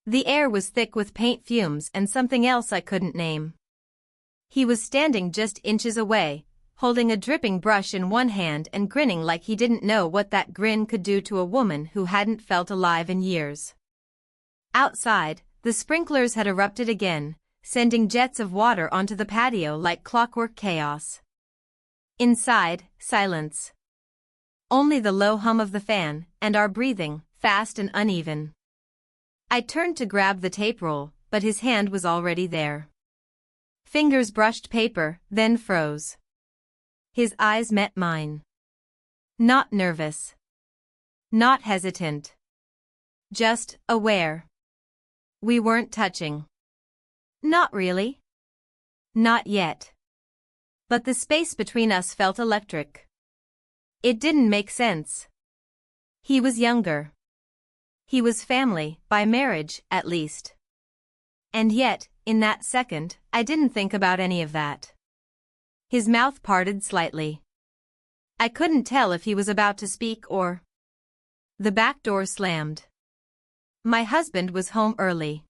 The air was thick with paint fumes and something else I couldn't name. He was standing just inches away, holding a dripping brush in one hand and grinning like he didn't know what that grin could do to a woman who hadn't felt alive in years. Outside, the sprinklers had erupted again, sending jets of water onto the patio like clockwork chaos. Inside, silence. Only the low hum of the fan, and our breathing, fast and uneven. I turned to grab the tape roll, but his hand was already there. Fingers brushed paper, then froze. His eyes met mine. Not nervous. Not hesitant. Just aware. We weren't touching. Not really. Not yet. But the space between us felt electric. It didn't make sense. He was younger. He was family, by marriage, at least. And yet, in that second, I didn't think about any of that. His mouth parted slightly. I couldn't tell if he was about to speak or... The back door slammed. My husband was home early.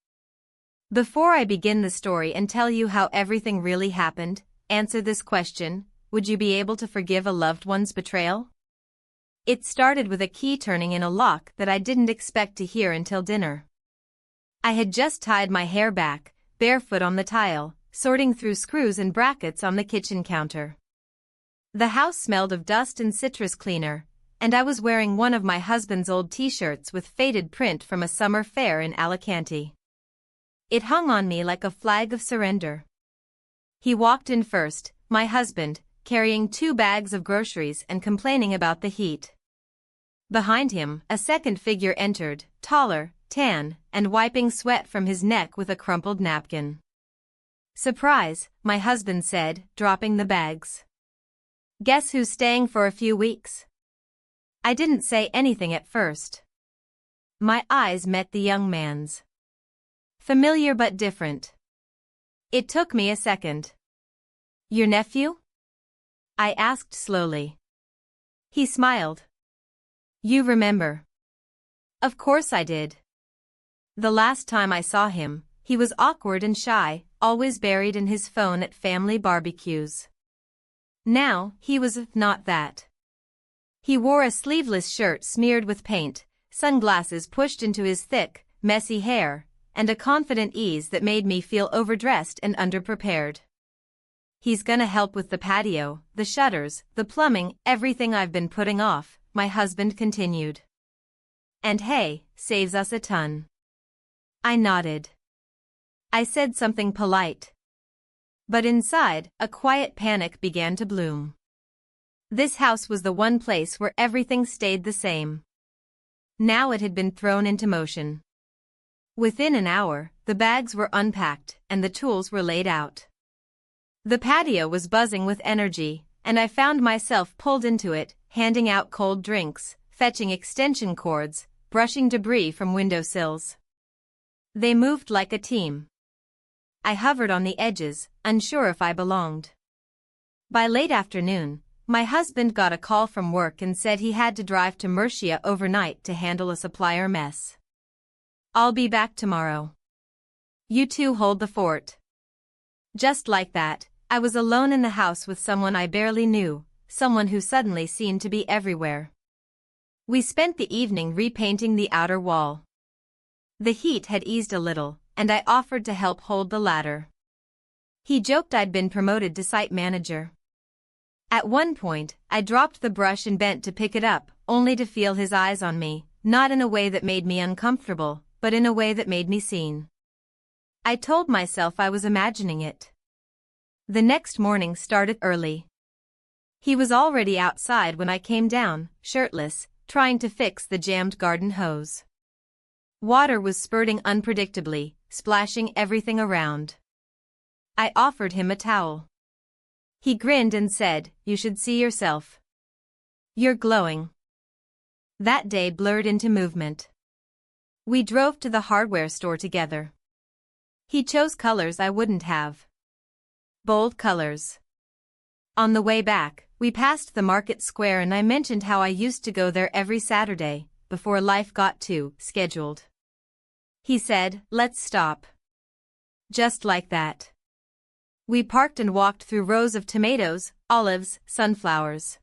Before I begin the story and tell you how everything really happened, answer this question: would you be able to forgive a loved one's betrayal? It started with a key turning in a lock that I didn't expect to hear until dinner. I had just tied my hair back, barefoot on the tile, sorting through screws and brackets on the kitchen counter. The house smelled of dust and citrus cleaner, and I was wearing one of my husband's old t-shirts with faded print from a summer fair in Alicante. It hung on me like a flag of surrender. He walked in first, my husband, carrying 2 bags of groceries and complaining about the heat. Behind him, a second figure entered, taller, tan, and wiping sweat from his neck with a crumpled napkin. "Surprise," my husband said, dropping the bags. "Guess who's staying for a few weeks?" I didn't say anything at first. My eyes met the young man's. Familiar but different. It took me a second. "Your nephew?" I asked slowly. He smiled. "You remember?" Of course I did. The last time I saw him, he was awkward and shy, always buried in his phone at family barbecues. Now, he was not that. He wore a sleeveless shirt smeared with paint, sunglasses pushed into his thick, messy hair, and a confident ease that made me feel overdressed and underprepared. "He's gonna help with the patio, the shutters, the plumbing, everything I've been putting off," my husband continued. "And hey, saves us a ton." I nodded. I said something polite. But inside, a quiet panic began to bloom. This house was the one place where everything stayed the same. Now it had been thrown into motion. Within an hour, the bags were unpacked and the tools were laid out. The patio was buzzing with energy, and I found myself pulled into it, handing out cold drinks, fetching extension cords, brushing debris from windowsills. They moved like a team. I hovered on the edges, unsure if I belonged. By late afternoon, my husband got a call from work and said he had to drive to Murcia overnight to handle a supplier mess. "I'll be back tomorrow. You two hold the fort." Just like that, I was alone in the house with someone I barely knew, someone who suddenly seemed to be everywhere. We spent the evening repainting the outer wall. The heat had eased a little, and I offered to help hold the ladder. He joked I'd been promoted to site manager. At one point, I dropped the brush and bent to pick it up, only to feel his eyes on me, not in a way that made me uncomfortable, but in a way that made me seen. I told myself I was imagining it. The next morning started early. He was already outside when I came down, shirtless, trying to fix the jammed garden hose. Water was spurting unpredictably, splashing everything around. I offered him a towel. He grinned and said, "You should see yourself. You're glowing." That day blurred into movement. We drove to the hardware store together. He chose colors I wouldn't have. Bold colors. On the way back, we passed the market square and I mentioned how I used to go there every Saturday, before life got too scheduled. He said, let's stop. Just like that. We parked and walked through rows of tomatoes, olives, sunflowers.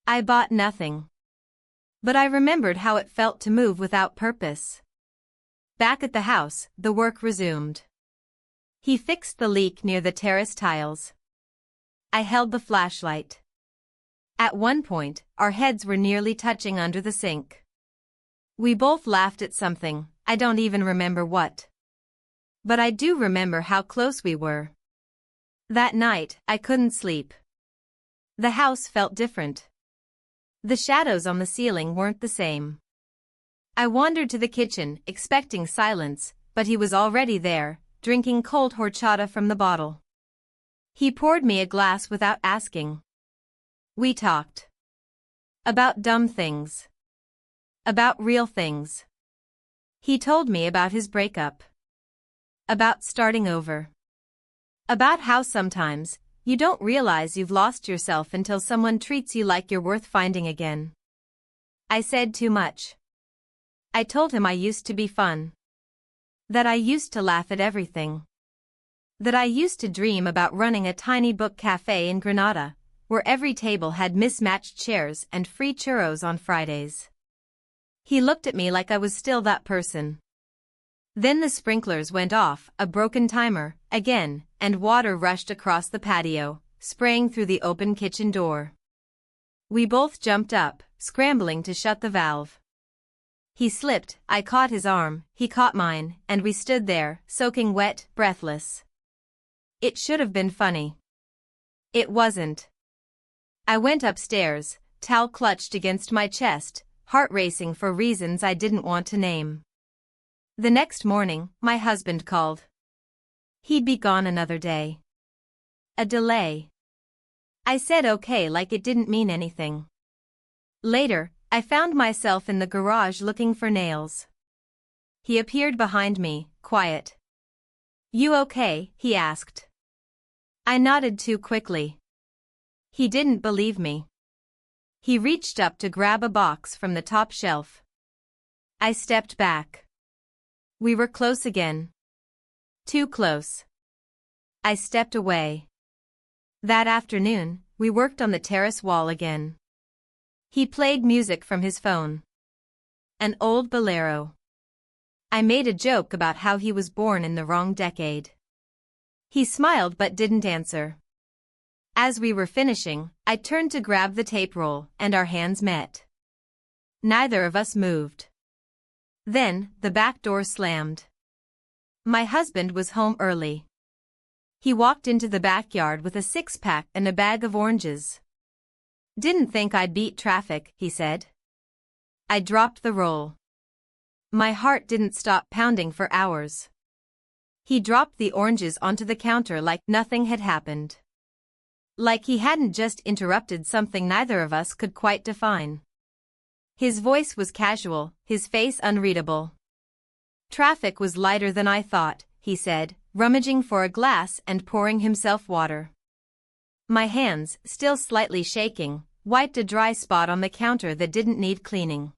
I bought nothing. But I remembered how it felt to move without purpose. Back at the house, the work resumed. He fixed the leak near the terrace tiles. I held the flashlight. At one point, our heads were nearly touching under the sink. We both laughed at something, I don't even remember what. But I do remember how close we were. That night, I couldn't sleep. The house felt different. The shadows on the ceiling weren't the same. I wandered to the kitchen, expecting silence, but he was already there, drinking cold horchata from the bottle. He poured me a glass without asking. We talked. About dumb things. About real things. He told me about his breakup. About starting over. About how sometimes, you don't realize you've lost yourself until someone treats you like you're worth finding again. I said too much. I told him I used to be fun. That I used to laugh at everything. That I used to dream about running a tiny book cafe in Granada, where every table had mismatched chairs and free churros on Fridays. He looked at me like I was still that person. Then the sprinklers went off, a broken timer, again, and water rushed across the patio, spraying through the open kitchen door. We both jumped up, scrambling to shut the valve. He slipped, I caught his arm, he caught mine, and we stood there, soaking wet, breathless. It should have been funny. It wasn't. I went upstairs, towel clutched against my chest, heart racing for reasons I didn't want to name. The next morning, my husband called. He'd be gone another day. A delay. I said okay like it didn't mean anything. Later, I found myself in the garage looking for nails. He appeared behind me, quiet. You okay? He asked. I nodded too quickly. He didn't believe me. He reached up to grab a box from the top shelf. I stepped back. We were close again. Too close. I stepped away. That afternoon, we worked on the terrace wall again. He played music from his phone. An old bolero. I made a joke about how he was born in the wrong decade. He smiled but didn't answer. As we were finishing, I turned to grab the tape roll, and our hands met. Neither of us moved. Then, the back door slammed. My husband was home early. He walked into the backyard with a six-pack and a bag of oranges. Didn't think I'd beat traffic, he said. I dropped the roll. My heart didn't stop pounding for hours. He dropped the oranges onto the counter like nothing had happened. Like he hadn't just interrupted something neither of us could quite define. His voice was casual, his face unreadable. Traffic was lighter than I thought, he said, rummaging for a glass and pouring himself water. My hands, still slightly shaking, wiped a dry spot on the counter that didn't need cleaning.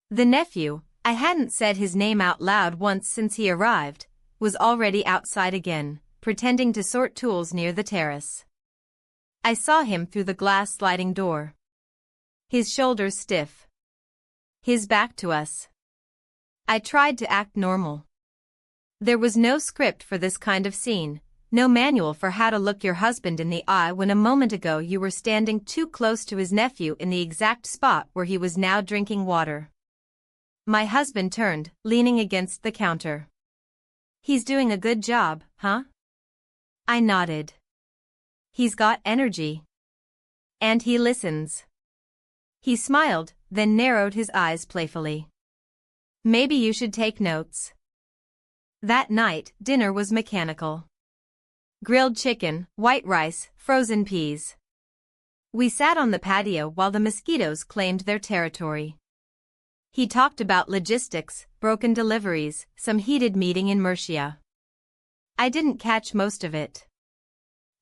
The nephew, I hadn't said his name out loud once since he arrived, was already outside again, pretending to sort tools near the terrace. I saw him through the glass sliding door. His shoulders stiff. His back to us. I tried to act normal. There was no script for this kind of scene, no manual for how to look your husband in the eye when a moment ago you were standing too close to his nephew in the exact spot where he was now drinking water. My husband turned, leaning against the counter. He's doing a good job, huh? I nodded. He's got energy. And he listens. He smiled, then narrowed his eyes playfully. Maybe you should take notes. That night, dinner was mechanical. Grilled chicken, white rice, frozen peas. We sat on the patio while the mosquitoes claimed their territory. He talked about logistics, broken deliveries, some heated meeting in Murcia. I didn't catch most of it.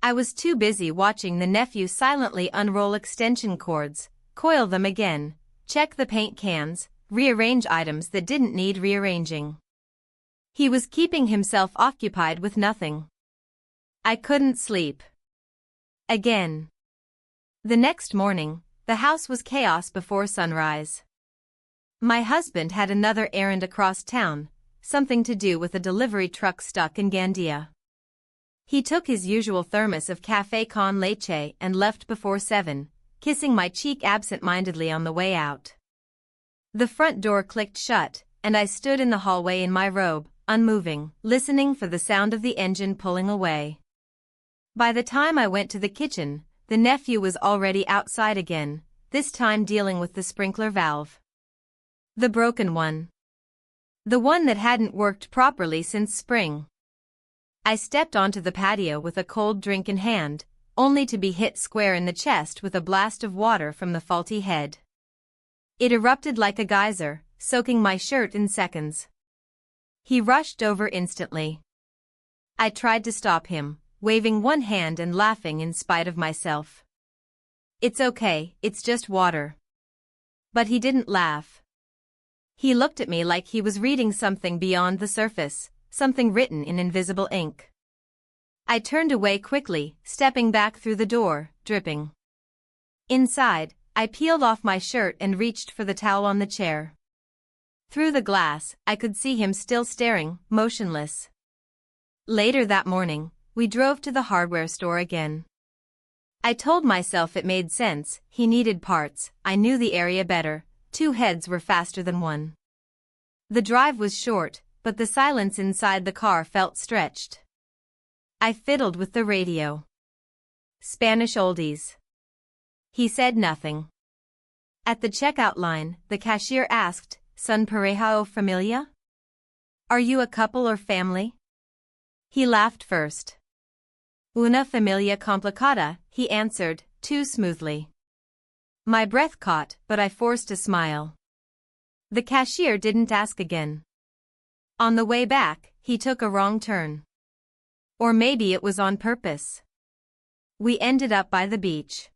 I was too busy watching the nephew silently unroll extension cords, coil them again, check the paint cans, rearrange items that didn't need rearranging. He was keeping himself occupied with nothing. I couldn't sleep. Again. The next morning, the house was chaos before sunrise. My husband had another errand across town, something to do with a delivery truck stuck in Gandia. He took his usual thermos of café con leche and left before 7, kissing my cheek absent-mindedly on the way out. The front door clicked shut, and I stood in the hallway in my robe, unmoving, listening for the sound of the engine pulling away. By the time I went to the kitchen, the nephew was already outside again, this time dealing with the sprinkler valve. The broken one. The one that hadn't worked properly since spring. I stepped onto the patio with a cold drink in hand, only to be hit square in the chest with a blast of water from the faulty head. It erupted like a geyser, soaking my shirt in seconds. He rushed over instantly. I tried to stop him, waving one hand and laughing in spite of myself. "It's okay, it's just water." But he didn't laugh. He looked at me like he was reading something beyond the surface, something written in invisible ink. I turned away quickly, stepping back through the door, dripping. Inside, I peeled off my shirt and reached for the towel on the chair. Through the glass, I could see him still staring, motionless. Later that morning, we drove to the hardware store again. I told myself it made sense, he needed parts, I knew the area better, 2 heads were faster than one. The drive was short, but the silence inside the car felt stretched. I fiddled with the radio. Spanish oldies. He said nothing. At the checkout line, the cashier asked, "Son pareja o familia? Are you a couple or family?" He laughed first. "Una familia complicada," he answered, too smoothly. My breath caught, but I forced a smile. The cashier didn't ask again. On the way back, he took a wrong turn. Or maybe it was on purpose. We ended up by the beach.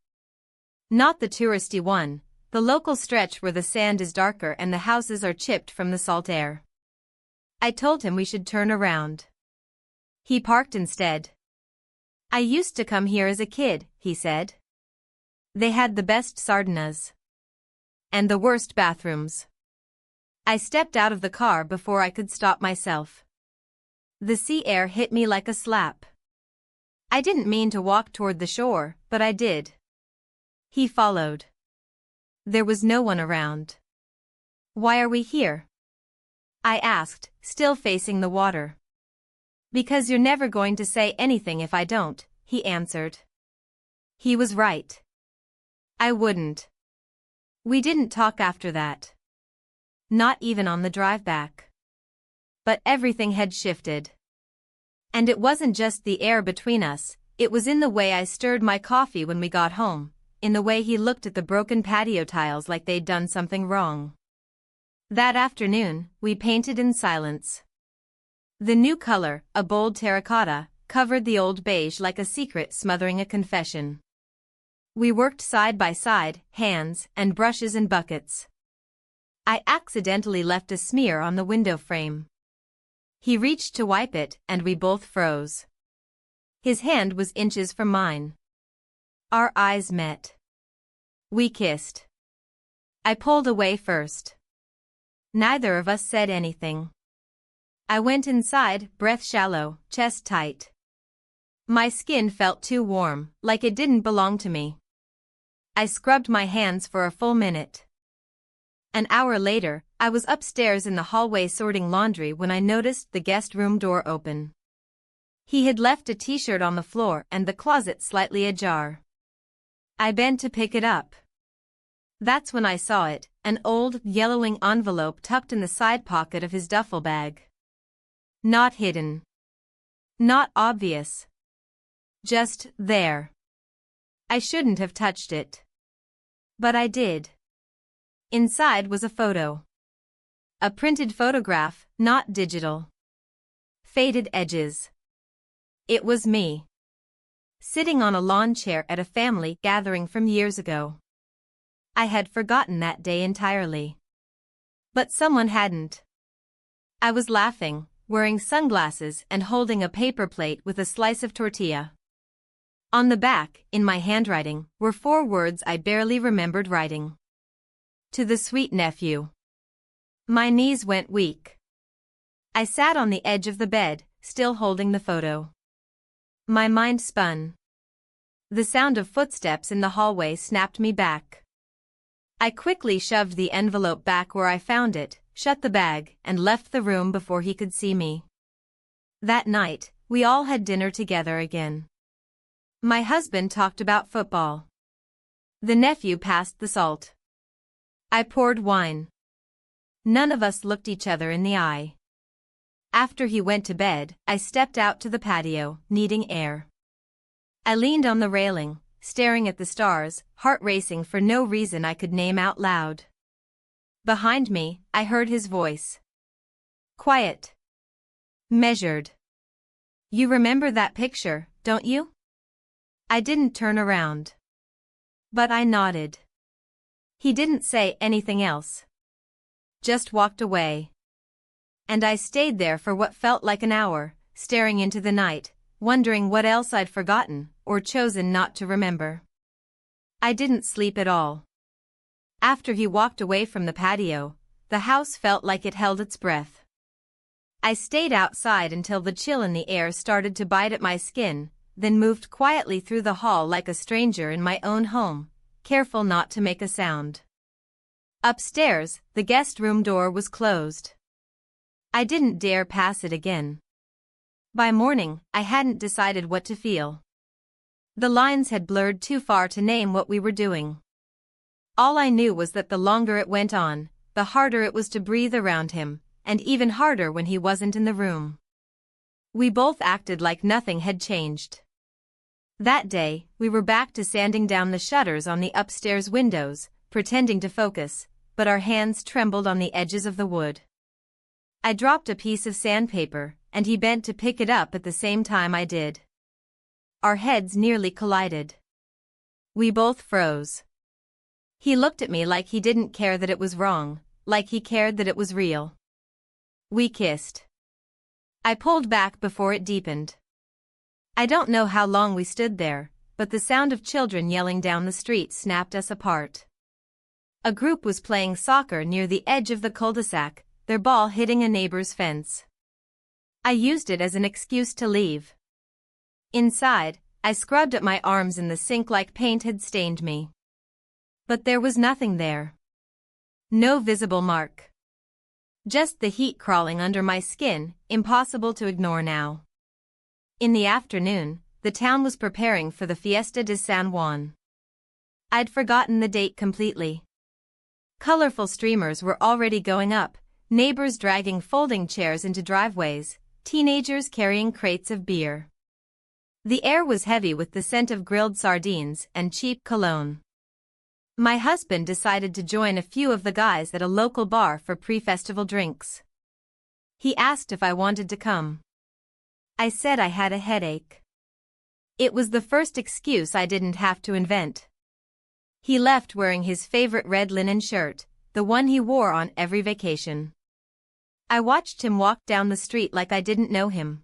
Not the touristy one, the local stretch where the sand is darker and the houses are chipped from the salt air. I told him we should turn around. He parked instead. "I used to come here as a kid," he said. "They had the best sardinas. And the worst bathrooms." I stepped out of the car before I could stop myself. The sea air hit me like a slap. I didn't mean to walk toward the shore, but I did. He followed. There was no one around. "Why are we here?" I asked, still facing the water. "Because you're never going to say anything if I don't," he answered. He was right. I wouldn't. We didn't talk after that. Not even on the drive back. But everything had shifted. And it wasn't just the air between us, it was in the way I stirred my coffee when we got home, in the way he looked at the broken patio tiles like they'd done something wrong. That afternoon, we painted in silence. The new color, a bold terracotta, covered the old beige like a secret smothering a confession. We worked side by side, hands and brushes and buckets. I accidentally left a smear on the window frame. He reached to wipe it, and we both froze. His hand was inches from mine. Our eyes met. We kissed. I pulled away first. Neither of us said anything. I went inside, breath shallow, chest tight. My skin felt too warm, like it didn't belong to me. I scrubbed my hands for a full minute. An hour later, I was upstairs in the hallway sorting laundry when I noticed the guest room door open. He had left a t-shirt on the floor and the closet slightly ajar. I bent to pick it up. That's when I saw it, an old, yellowing envelope tucked in the side pocket of his duffel bag. Not hidden. Not obvious. Just there. I shouldn't have touched it. But I did. Inside was a photo. A printed photograph, not digital. Faded edges. It was me. Sitting on a lawn chair at a family gathering from years ago. I had forgotten that day entirely. But someone hadn't. I was laughing, wearing sunglasses and holding a paper plate with a slice of tortilla. On the back, in my handwriting, were 4 words I barely remembered writing. To the sweet nephew. My knees went weak. I sat on the edge of the bed, still holding the photo. My mind spun. The sound of footsteps in the hallway snapped me back. I quickly shoved the envelope back where I found it, shut the bag, and left the room before he could see me. That night, we all had dinner together again. My husband talked about football. The nephew passed the salt. I poured wine. None of us looked each other in the eye. After he went to bed, I stepped out to the patio, needing air. I leaned on the railing, staring at the stars, heart racing for no reason I could name out loud. Behind me, I heard his voice. Quiet. Measured. You remember that picture, don't you? I didn't turn around. But I nodded. He didn't say anything else. Just walked away. And I stayed there for what felt like an hour, staring into the night, wondering what else I'd forgotten, or chosen not to remember. I didn't sleep at all. After he walked away from the patio, the house felt like it held its breath. I stayed outside until the chill in the air started to bite at my skin, then moved quietly through the hall like a stranger in my own home, careful not to make a sound. Upstairs, the guest room door was closed. I didn't dare pass it again. By morning, I hadn't decided what to feel. The lines had blurred too far to name what we were doing. All I knew was that the longer it went on, the harder it was to breathe around him, and even harder when he wasn't in the room. We both acted like nothing had changed. That day, we were back to sanding down the shutters on the upstairs windows, pretending to focus, but our hands trembled on the edges of the wood. I dropped a piece of sandpaper, and he bent to pick it up at the same time I did. Our heads nearly collided. We both froze. He looked at me like he didn't care that it was wrong, like he cared that it was real. We kissed. I pulled back before it deepened. I don't know how long we stood there, but the sound of children yelling down the street snapped us apart. A group was playing soccer near the edge of the cul-de-sac, their ball hitting a neighbor's fence. I used it as an excuse to leave. Inside, I scrubbed at my arms in the sink like paint had stained me. But there was nothing there. No visible mark. Just the heat crawling under my skin, impossible to ignore now. In the afternoon, the town was preparing for the Fiesta de San Juan. I'd forgotten the date completely. Colorful streamers were already going up, neighbors dragging folding chairs into driveways, teenagers carrying crates of beer. The air was heavy with the scent of grilled sardines and cheap cologne. My husband decided to join a few of the guys at a local bar for pre-festival drinks. He asked if I wanted to come. I said I had a headache. It was the first excuse I didn't have to invent. He left wearing his favorite red linen shirt, the one he wore on every vacation. I watched him walk down the street like I didn't know him.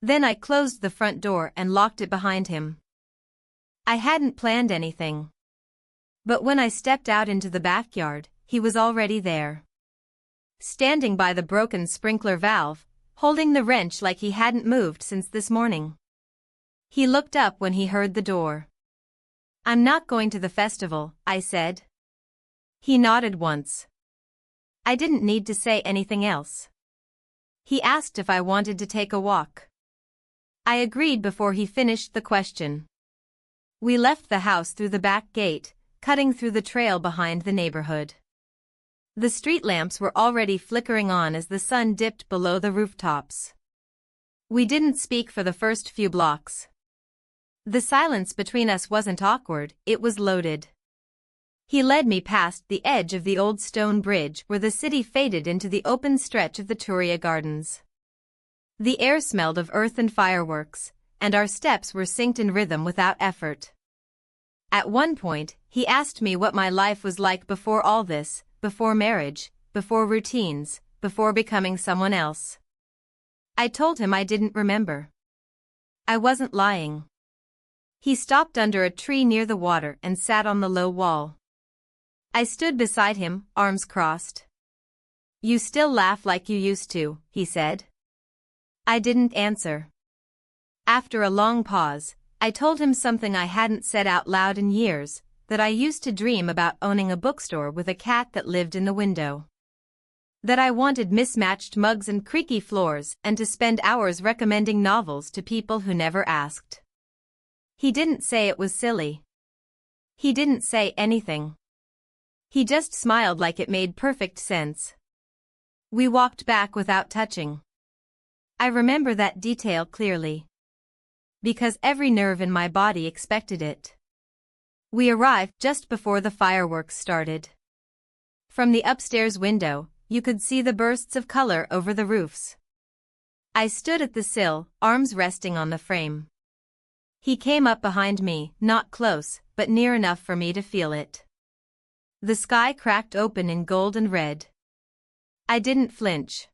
Then I closed the front door and locked it behind him. I hadn't planned anything. But when I stepped out into the backyard, he was already there. Standing by the broken sprinkler valve, holding the wrench like he hadn't moved since this morning. He looked up when he heard the door. "I'm not going to the festival," I said. He nodded once. I didn't need to say anything else. He asked if I wanted to take a walk. I agreed before he finished the question. We left the house through the back gate, cutting through the trail behind the neighborhood. The street lamps were already flickering on as the sun dipped below the rooftops. We didn't speak for the first few blocks. The silence between us wasn't awkward, it was loaded. He led me past the edge of the old stone bridge where the city faded into the open stretch of the Turia Gardens. The air smelled of earth and fireworks, and our steps were synced in rhythm without effort. At one point, he asked me what my life was like before all this, before marriage, before routines, before becoming someone else. I told him I didn't remember. I wasn't lying. He stopped under a tree near the water and sat on the low wall. I stood beside him, arms crossed. You still laugh like you used to, he said. I didn't answer. After a long pause, I told him something I hadn't said out loud in years, that I used to dream about owning a bookstore with a cat that lived in the window. That I wanted mismatched mugs and creaky floors and to spend hours recommending novels to people who never asked. He didn't say it was silly. He didn't say anything. He just smiled like it made perfect sense. We walked back without touching. I remember that detail clearly. Because every nerve in my body expected it. We arrived just before the fireworks started. From the upstairs window, you could see the bursts of color over the roofs. I stood at the sill, arms resting on the frame. He came up behind me, not close, but near enough for me to feel it. The sky cracked open in gold and red. I didn't flinch.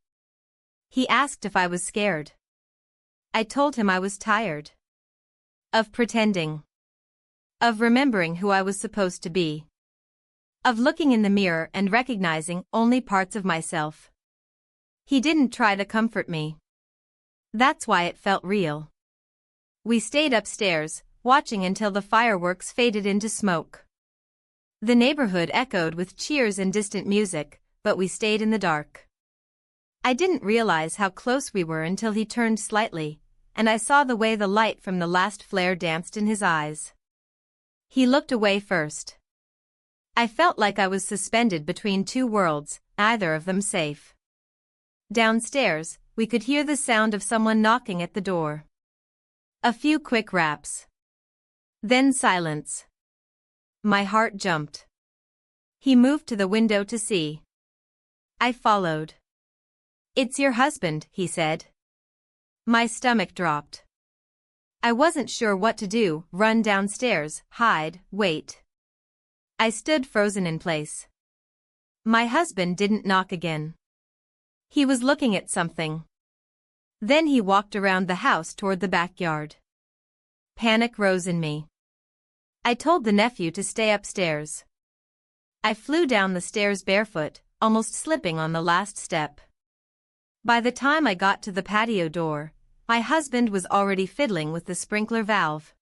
He asked if I was scared. I told him I was tired. Of pretending. Of remembering who I was supposed to be. Of looking in the mirror and recognizing only parts of myself. He didn't try to comfort me. That's why it felt real. We stayed upstairs, watching until the fireworks faded into smoke. The neighborhood echoed with cheers and distant music, but we stayed in the dark. I didn't realize how close we were until he turned slightly, and I saw the way the light from the last flare danced in his eyes. He looked away first. I felt like I was suspended between two worlds, neither of them safe. Downstairs, we could hear the sound of someone knocking at the door. A few quick raps. Then silence. My heart jumped. He moved to the window to see. I followed. "It's your husband," he said. My stomach dropped. I wasn't sure what to do, run downstairs, hide, wait. I stood frozen in place. My husband didn't knock again. He was looking at something. Then he walked around the house toward the backyard. Panic rose in me. I told the nephew to stay upstairs. I flew down the stairs barefoot, almost slipping on the last step. By the time I got to the patio door, my husband was already fiddling with the sprinkler valve.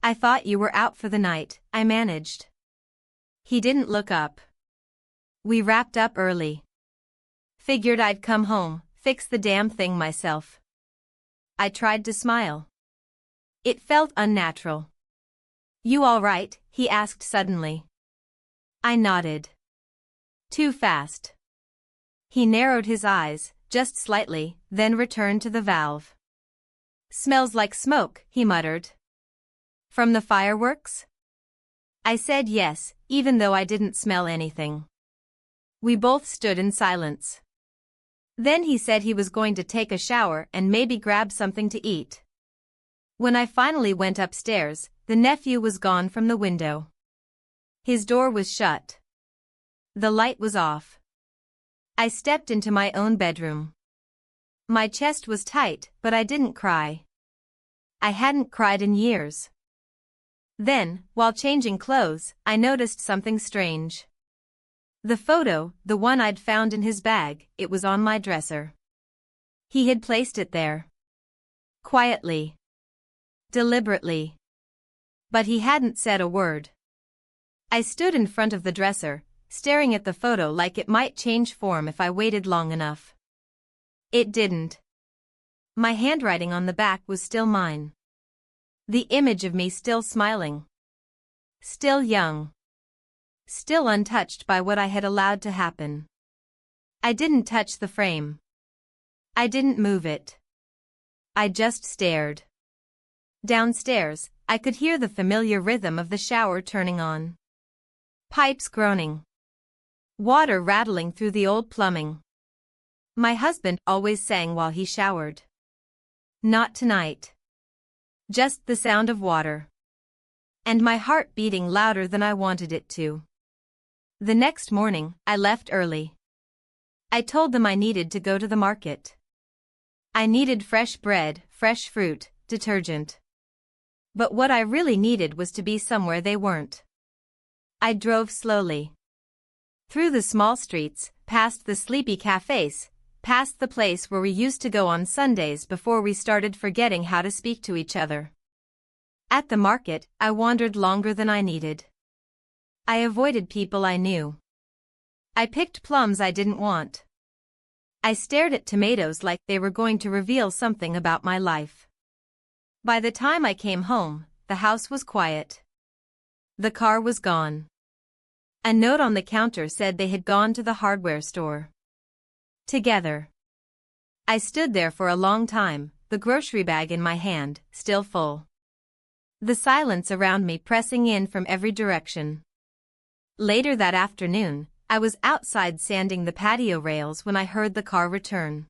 "I thought you were out for the night," I managed. He didn't look up. "We wrapped up early. Figured I'd come home, fix the damn thing myself." I tried to smile. It felt unnatural. "You all right?" he asked suddenly. I nodded. "Too fast." He narrowed his eyes, just slightly, then returned to the valve. "Smells like smoke," he muttered. "From the fireworks?" I said yes, even though I didn't smell anything. We both stood in silence. Then he said he was going to take a shower and maybe grab something to eat. When I finally went upstairs, the nephew was gone from the window. His door was shut. The light was off. I stepped into my own bedroom. My chest was tight, but I didn't cry. I hadn't cried in years. Then, while changing clothes, I noticed something strange. The photo, the one I'd found in his bag, it was on my dresser. He had placed it there. Quietly. Deliberately. But he hadn't said a word. I stood in front of the dresser, staring at the photo like it might change form if I waited long enough. It didn't. My handwriting on the back was still mine. The image of me still smiling. Still young. Still untouched by what I had allowed to happen. I didn't touch the frame. I didn't move it. I just stared. Downstairs, I could hear the familiar rhythm of the shower turning on. Pipes groaning. Water rattling through the old plumbing. My husband always sang while he showered. Not tonight. Just the sound of water. And my heart beating louder than I wanted it to. The next morning, I left early. I told them I needed to go to the market. I needed fresh bread, fresh fruit, detergent. But what I really needed was to be somewhere they weren't. I drove slowly. Through the small streets, past the sleepy cafes, past the place where we used to go on Sundays before we started forgetting how to speak to each other. At the market, I wandered longer than I needed. I avoided people I knew. I picked plums I didn't want. I stared at tomatoes like they were going to reveal something about my life. By the time I came home, the house was quiet. The car was gone. A note on the counter said they had gone to the hardware store. Together. I stood there for a long time, the grocery bag in my hand, still full. The silence around me pressing in from every direction. Later that afternoon, I was outside sanding the patio rails when I heard the car return.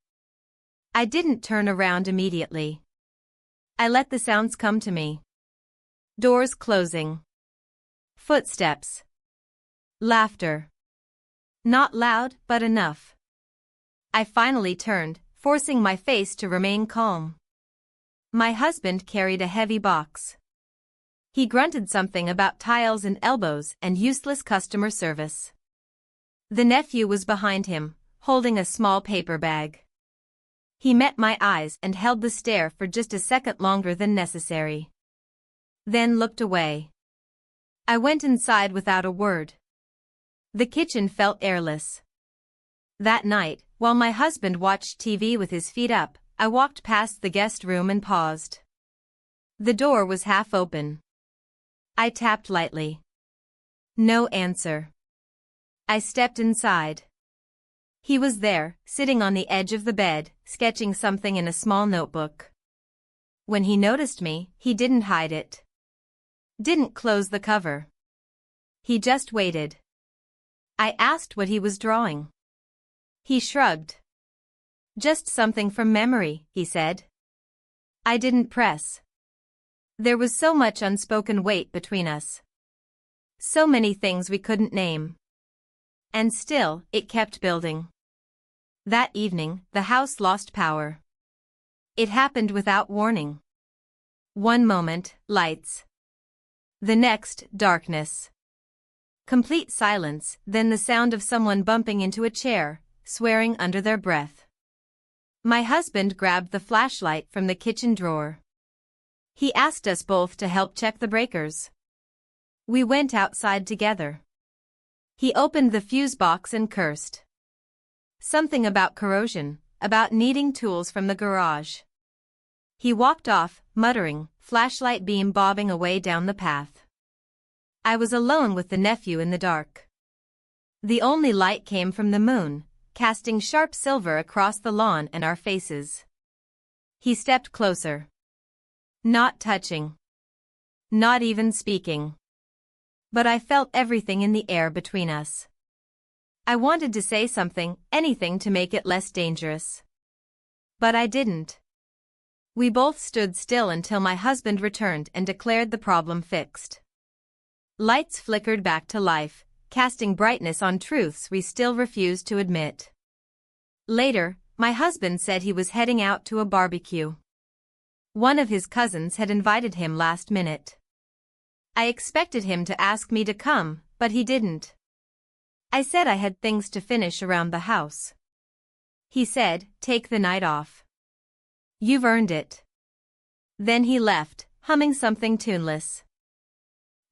I didn't turn around immediately. I let the sounds come to me. Doors closing. Footsteps. Laughter. Not loud, but enough. I finally turned, forcing my face to remain calm. My husband carried a heavy box. He grunted something about tiles and elbows and useless customer service. The nephew was behind him, holding a small paper bag. He met my eyes and held the stare for just a second longer than necessary. Then looked away. I went inside without a word. The kitchen felt airless. That night, while my husband watched TV with his feet up, I walked past the guest room and paused. The door was half open. I tapped lightly. No answer. I stepped inside. He was there, sitting on the edge of the bed, sketching something in a small notebook. When he noticed me, he didn't hide it. Didn't close the cover. He just waited. I asked what he was drawing. He shrugged. Just something from memory, he said. I didn't press. There was so much unspoken weight between us. So many things we couldn't name. And still, it kept building. That evening, the house lost power. It happened without warning. One moment, lights. The next, darkness. Complete silence, then the sound of someone bumping into a chair, swearing under their breath. My husband grabbed the flashlight from the kitchen drawer. He asked us both to help check the breakers. We went outside together. He opened the fuse box and cursed. Something about corrosion, about needing tools from the garage. He walked off, muttering, flashlight beam bobbing away down the path. I was alone with the nephew in the dark. The only light came from the moon, casting sharp silver across the lawn and our faces. He stepped closer. Not touching. Not even speaking. But I felt everything in the air between us. I wanted to say something, anything to make it less dangerous. But I didn't. We both stood still until my husband returned and declared the problem fixed. Lights flickered back to life, casting brightness on truths we still refused to admit. Later, my husband said he was heading out to a barbecue. One of his cousins had invited him last minute. I expected him to ask me to come, but he didn't. I said I had things to finish around the house. He said, take the night off. You've earned it. Then he left, humming something tuneless.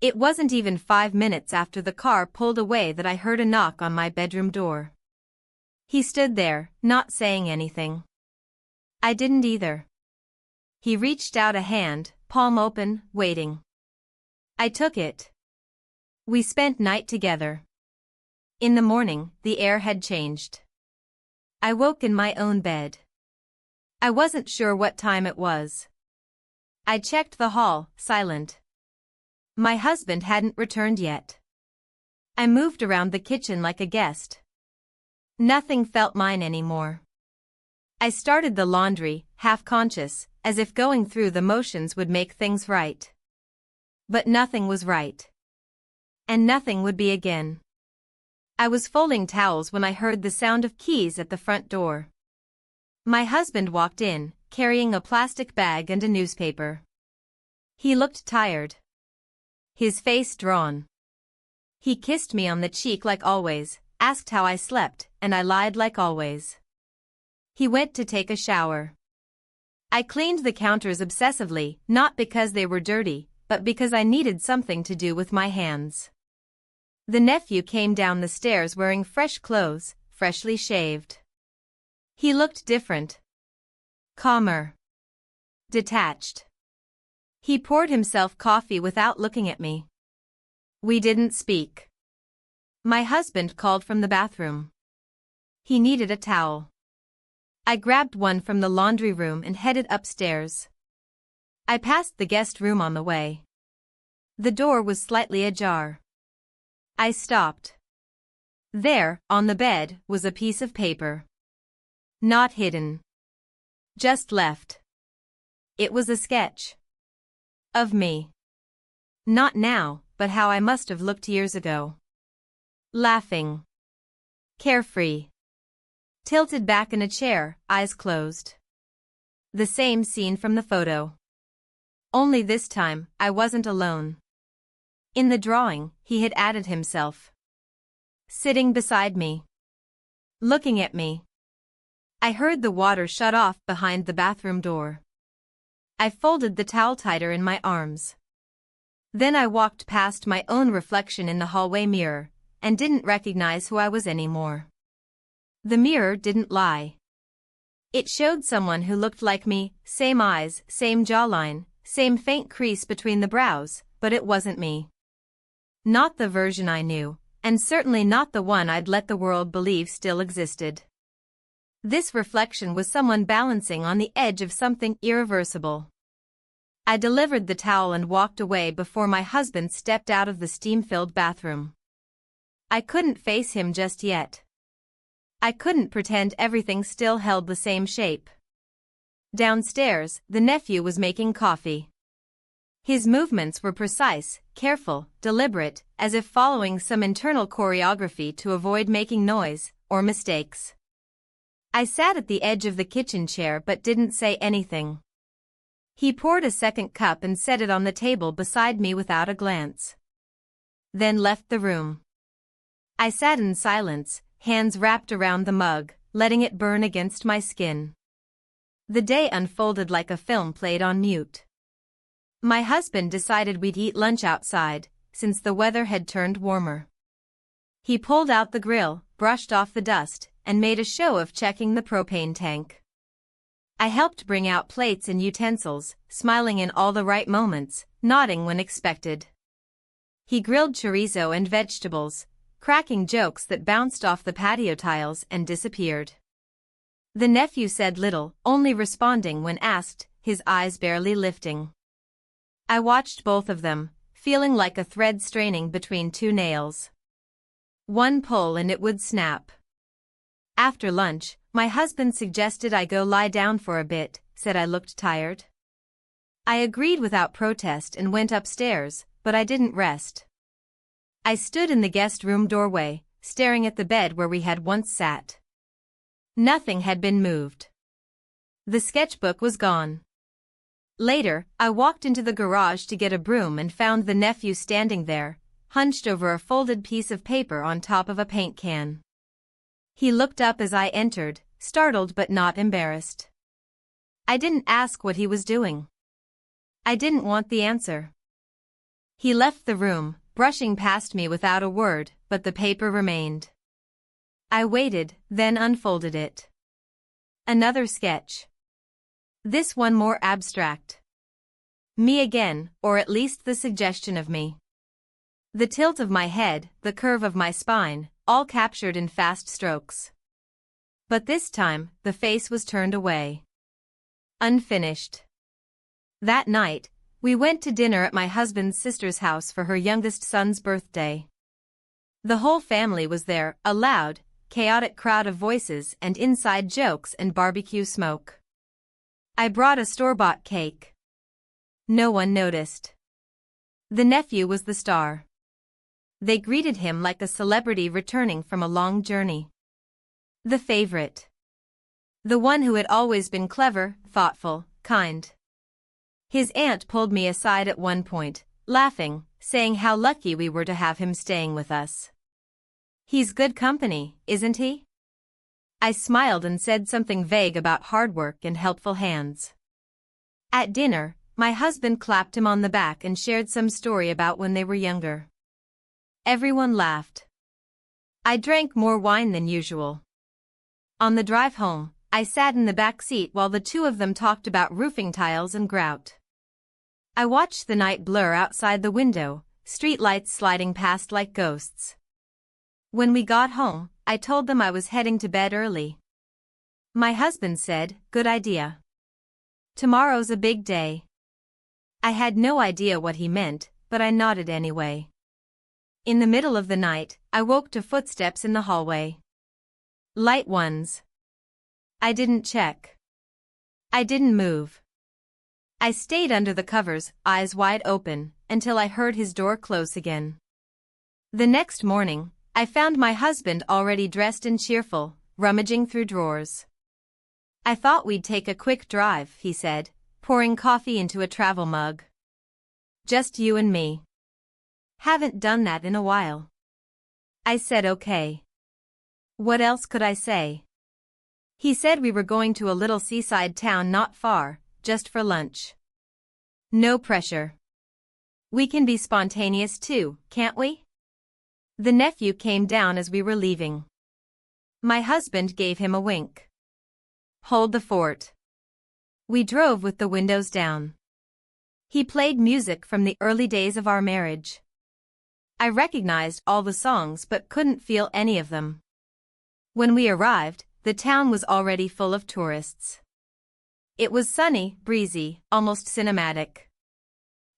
It wasn't even 5 minutes after the car pulled away that I heard a knock on my bedroom door. He stood there, not saying anything. I didn't either. He reached out a hand, palm open, waiting. I took it. We spent night together. In the morning, the air had changed. I woke in my own bed. I wasn't sure what time it was. I checked the hall, silent. My husband hadn't returned yet. I moved around the kitchen like a guest. Nothing felt mine anymore. I started the laundry, half-conscious, as if going through the motions would make things right. But nothing was right. And nothing would be again. I was folding towels when I heard the sound of keys at the front door. My husband walked in, carrying a plastic bag and a newspaper. He looked tired. His face drawn. He kissed me on the cheek like always, asked how I slept, and I lied like always. He went to take a shower. I cleaned the counters obsessively, not because they were dirty, but because I needed something to do with my hands. The nephew came down the stairs wearing fresh clothes, freshly shaved. He looked different. Calmer. Detached. He poured himself coffee without looking at me. We didn't speak. My husband called from the bathroom. He needed a towel. I grabbed one from the laundry room and headed upstairs. I passed the guest room on the way. The door was slightly ajar. I stopped. There, on the bed, was a piece of paper. Not hidden. Just left. It was a sketch. Of me. Not now, but how I must have looked years ago. Laughing. Carefree. Tilted back in a chair, eyes closed. The same scene from the photo. Only this time, I wasn't alone. In the drawing, he had added himself. Sitting beside me. Looking at me. I heard the water shut off behind the bathroom door. I folded the towel tighter in my arms. Then I walked past my own reflection in the hallway mirror, and didn't recognize who I was anymore. The mirror didn't lie. It showed someone who looked like me, same eyes, same jawline, same faint crease between the brows, but it wasn't me. Not the version I knew, and certainly not the one I'd let the world believe still existed. This reflection was someone balancing on the edge of something irreversible. I delivered the towel and walked away before my husband stepped out of the steam-filled bathroom. I couldn't face him just yet. I couldn't pretend everything still held the same shape. Downstairs, the nephew was making coffee. His movements were precise, careful, deliberate, as if following some internal choreography to avoid making noise or mistakes. I sat at the edge of the kitchen chair but didn't say anything. He poured a second cup and set it on the table beside me without a glance. Then left the room. I sat in silence, hands wrapped around the mug, letting it burn against my skin. The day unfolded like a film played on mute. My husband decided we'd eat lunch outside, since the weather had turned warmer. He pulled out the grill, brushed off the dust, and made a show of checking the propane tank. I helped bring out plates and utensils, smiling in all the right moments, nodding when expected. He grilled chorizo and vegetables, cracking jokes that bounced off the patio tiles and disappeared. The nephew said little, only responding when asked, his eyes barely lifting. I watched both of them, feeling like a thread straining between two nails. One pull and it would snap. After lunch, my husband suggested I go lie down for a bit, said I looked tired. I agreed without protest and went upstairs, but I didn't rest. I stood in the guest room doorway, staring at the bed where we had once sat. Nothing had been moved. The sketchbook was gone. Later, I walked into the garage to get a broom and found the nephew standing there, hunched over a folded piece of paper on top of a paint can. He looked up as I entered, startled but not embarrassed. I didn't ask what he was doing. I didn't want the answer. He left the room, brushing past me without a word, but the paper remained. I waited, then unfolded it. Another sketch. This one more abstract. Me again, or at least the suggestion of me. The tilt of my head, the curve of my spine, all captured in fast strokes. But this time, the face was turned away. Unfinished. That night, we went to dinner at my husband's sister's house for her youngest son's birthday. The whole family was there, a loud, chaotic crowd of voices and inside jokes and barbecue smoke. I brought a store-bought cake. No one noticed. The nephew was the star. They greeted him like a celebrity returning from a long journey. The favorite. The one who had always been clever, thoughtful, kind. His aunt pulled me aside at one point, laughing, saying how lucky we were to have him staying with us. He's good company, isn't he? I smiled and said something vague about hard work and helpful hands. At dinner, my husband clapped him on the back and shared some story about when they were younger. Everyone laughed. I drank more wine than usual. On the drive home, I sat in the back seat while the two of them talked about roofing tiles and grout. I watched the night blur outside the window, streetlights sliding past like ghosts. When we got home, I told them I was heading to bed early. My husband said, "Good idea. Tomorrow's a big day." I had no idea what he meant, but I nodded anyway. In the middle of the night, I woke to footsteps in the hallway. Light ones. I didn't check. I didn't move. I stayed under the covers, eyes wide open, until I heard his door close again. The next morning, I found my husband already dressed and cheerful, rummaging through drawers. "I thought we'd take a quick drive," he said, pouring coffee into a travel mug. "Just you and me. Haven't done that in a while." I said okay. What else could I say? He said we were going to a little seaside town not far, just for lunch. No pressure. We can be spontaneous too, can't we? The nephew came down as we were leaving. My husband gave him a wink. Hold the fort. We drove with the windows down. He played music from the early days of our marriage. I recognized all the songs but couldn't feel any of them. When we arrived, the town was already full of tourists. It was sunny, breezy, almost cinematic.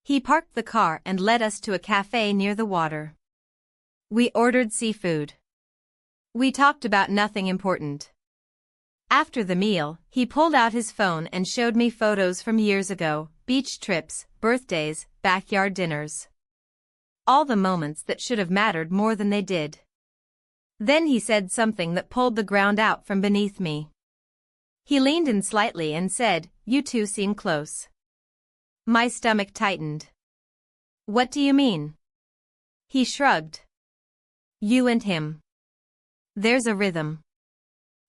He parked the car and led us to a cafe near the water. We ordered seafood. We talked about nothing important. After the meal, he pulled out his phone and showed me photos from years ago, beach trips, birthdays, backyard dinners. All the moments that should have mattered more than they did. Then he said something that pulled the ground out from beneath me. He leaned in slightly and said, "You two seem close." My stomach tightened. "What do you mean?" He shrugged. "You and him. There's a rhythm.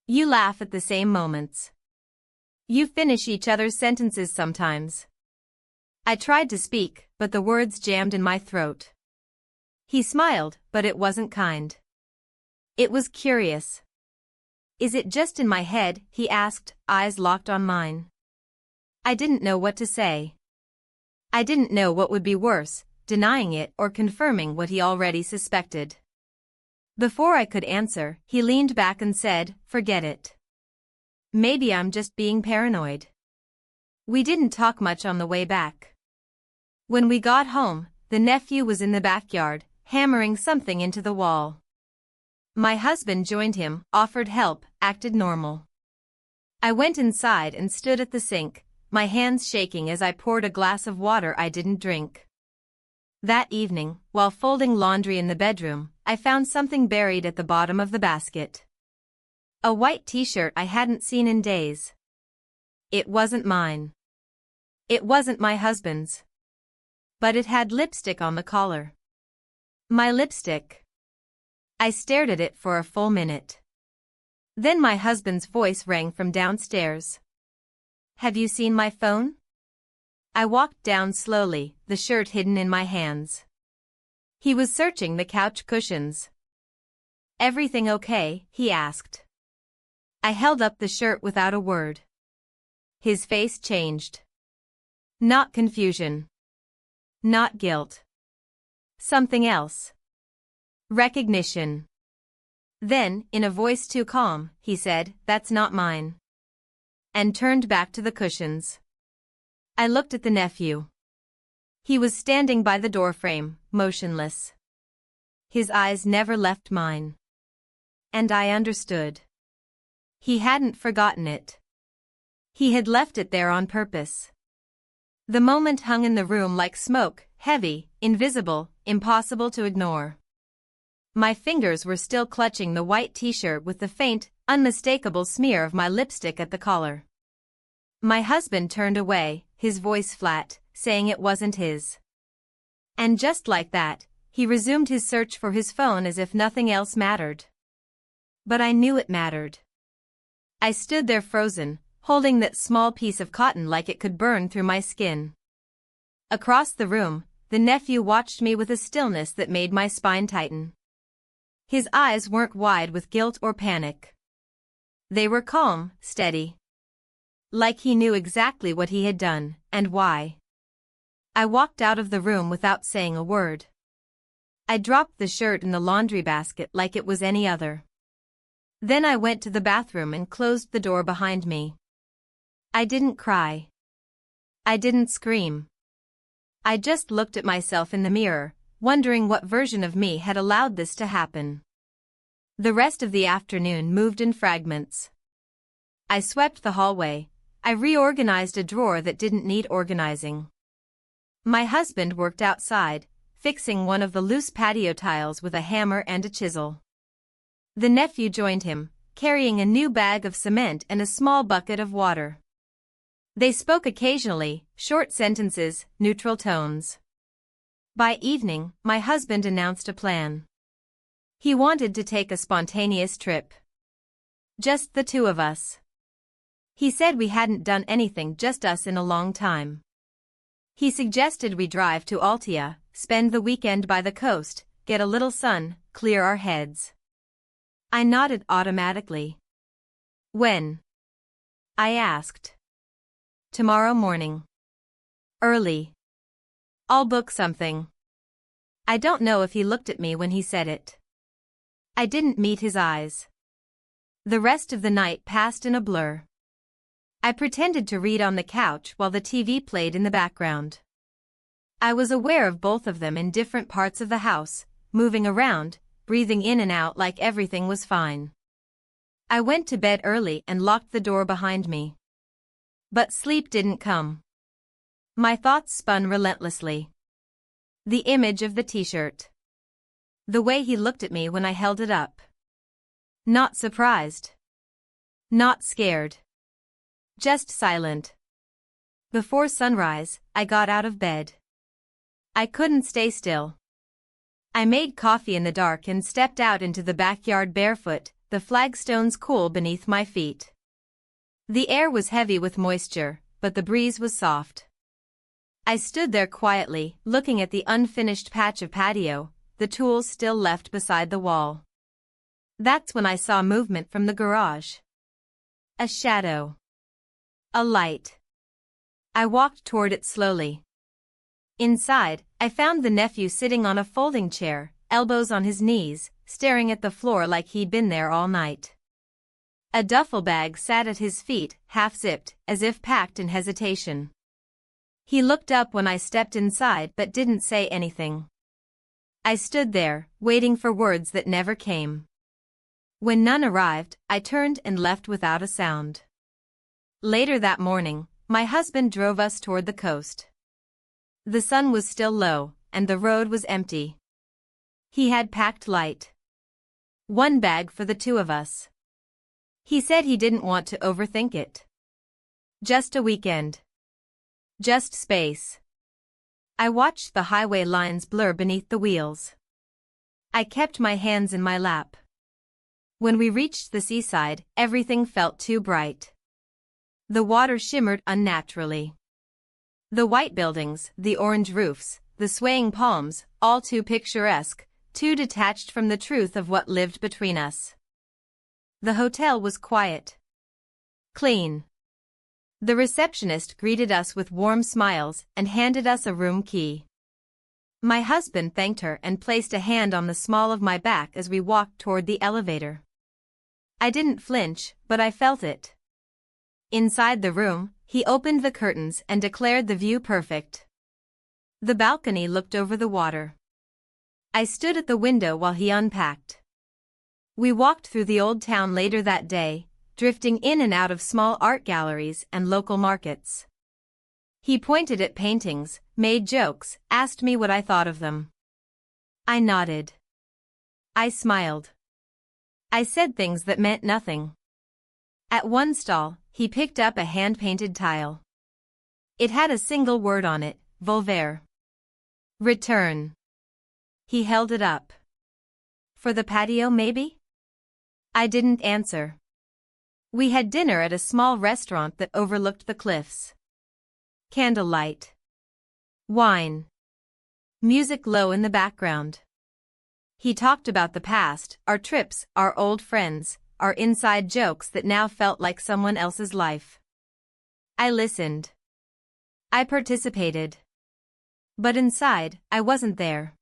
You laugh at the same moments. You finish each other's sentences sometimes." I tried to speak, but the words jammed in my throat. He smiled, but it wasn't kind. It was curious. "Is it just in my head?" he asked, eyes locked on mine. I didn't know what to say. I didn't know what would be worse, denying it or confirming what he already suspected. Before I could answer, he leaned back and said, "Forget it. Maybe I'm just being paranoid." We didn't talk much on the way back. When we got home, the nephew was in the backyard, hammering something into the wall. My husband joined him, offered help, acted normal. I went inside and stood at the sink, my hands shaking as I poured a glass of water I didn't drink. That evening, while folding laundry in the bedroom, I found something buried at the bottom of the basket. A white t-shirt I hadn't seen in days. It wasn't mine. It wasn't my husband's. But it had lipstick on the collar. My lipstick. I stared at it for a full minute. Then my husband's voice rang from downstairs. "Have you seen my phone?" I walked down slowly, the shirt hidden in my hands. He was searching the couch cushions. "Everything okay?" he asked. I held up the shirt without a word. His face changed. Not confusion. Not guilt. Something else. Recognition. Then, in a voice too calm, he said, "That's not mine." And turned back to the cushions. I looked at the nephew. He was standing by the doorframe, motionless. His eyes never left mine. And I understood. He hadn't forgotten it. He had left it there on purpose. The moment hung in the room like smoke, heavy, invisible, impossible to ignore. My fingers were still clutching the white t-shirt with the faint, unmistakable smear of my lipstick at the collar. My husband turned away, his voice flat, saying it wasn't his. And just like that, he resumed his search for his phone as if nothing else mattered. But I knew it mattered. I stood there frozen, holding that small piece of cotton like it could burn through my skin. Across the room, the nephew watched me with a stillness that made my spine tighten. His eyes weren't wide with guilt or panic. They were calm, steady. Like he knew exactly what he had done, and why. I walked out of the room without saying a word. I dropped the shirt in the laundry basket like it was any other. Then I went to the bathroom and closed the door behind me. I didn't cry. I didn't scream. I just looked at myself in the mirror, wondering what version of me had allowed this to happen. The rest of the afternoon moved in fragments. I swept the hallway. I reorganized a drawer that didn't need organizing. My husband worked outside, fixing one of the loose patio tiles with a hammer and a chisel. The nephew joined him, carrying a new bag of cement and a small bucket of water. They spoke occasionally, short sentences, neutral tones. By evening, my husband announced a plan. He wanted to take a spontaneous trip. Just the two of us. He said we hadn't done anything just us in a long time. He suggested we drive to Altea, spend the weekend by the coast, get a little sun, clear our heads. I nodded automatically. When? I asked. Tomorrow morning. Early. I'll book something. I don't know if he looked at me when he said it. I didn't meet his eyes. The rest of the night passed in a blur. I pretended to read on the couch while the TV played in the background. I was aware of both of them in different parts of the house, moving around, breathing in and out like everything was fine. I went to bed early and locked the door behind me. But sleep didn't come. My thoughts spun relentlessly. The image of the t-shirt. The way he looked at me when I held it up. Not surprised. Not scared. Just silent. Before sunrise, I got out of bed. I couldn't stay still. I made coffee in the dark and stepped out into the backyard barefoot, the flagstones cool beneath my feet. The air was heavy with moisture, but the breeze was soft. I stood there quietly, looking at the unfinished patch of patio, the tools still left beside the wall. That's when I saw movement from the garage. A shadow. A light. I walked toward it slowly. Inside, I found the nephew sitting on a folding chair, elbows on his knees, staring at the floor like he'd been there all night. A duffel bag sat at his feet, half-zipped, as if packed in hesitation. He looked up when I stepped inside but didn't say anything. I stood there, waiting for words that never came. When none arrived, I turned and left without a sound. Later that morning, my husband drove us toward the coast. The sun was still low, and the road was empty. He had packed light. One bag for the two of us. He said he didn't want to overthink it. Just a weekend. Just space. I watched the highway lines blur beneath the wheels. I kept my hands in my lap. When we reached the seaside, everything felt too bright. The water shimmered unnaturally. The white buildings, the orange roofs, the swaying palms, all too picturesque, too detached from the truth of what lived between us. The hotel was quiet. Clean. The receptionist greeted us with warm smiles and handed us a room key. My husband thanked her and placed a hand on the small of my back as we walked toward the elevator. I didn't flinch, but I felt it. Inside the room, he opened the curtains and declared the view perfect. The balcony looked over the water. I stood at the window while he unpacked. We walked through the old town later that day, drifting in and out of small art galleries and local markets. He pointed at paintings, made jokes, asked me what I thought of them. I nodded. I smiled. I said things that meant nothing. At one stall, he picked up a hand-painted tile. It had a single word on it, volver. Return. He held it up. For the patio, maybe? I didn't answer. We had dinner at a small restaurant that overlooked the cliffs. Candlelight. Wine. Music low in the background. He talked about the past, our trips, our old friends, our inside jokes that now felt like someone else's life. I listened. I participated. But inside, I wasn't there.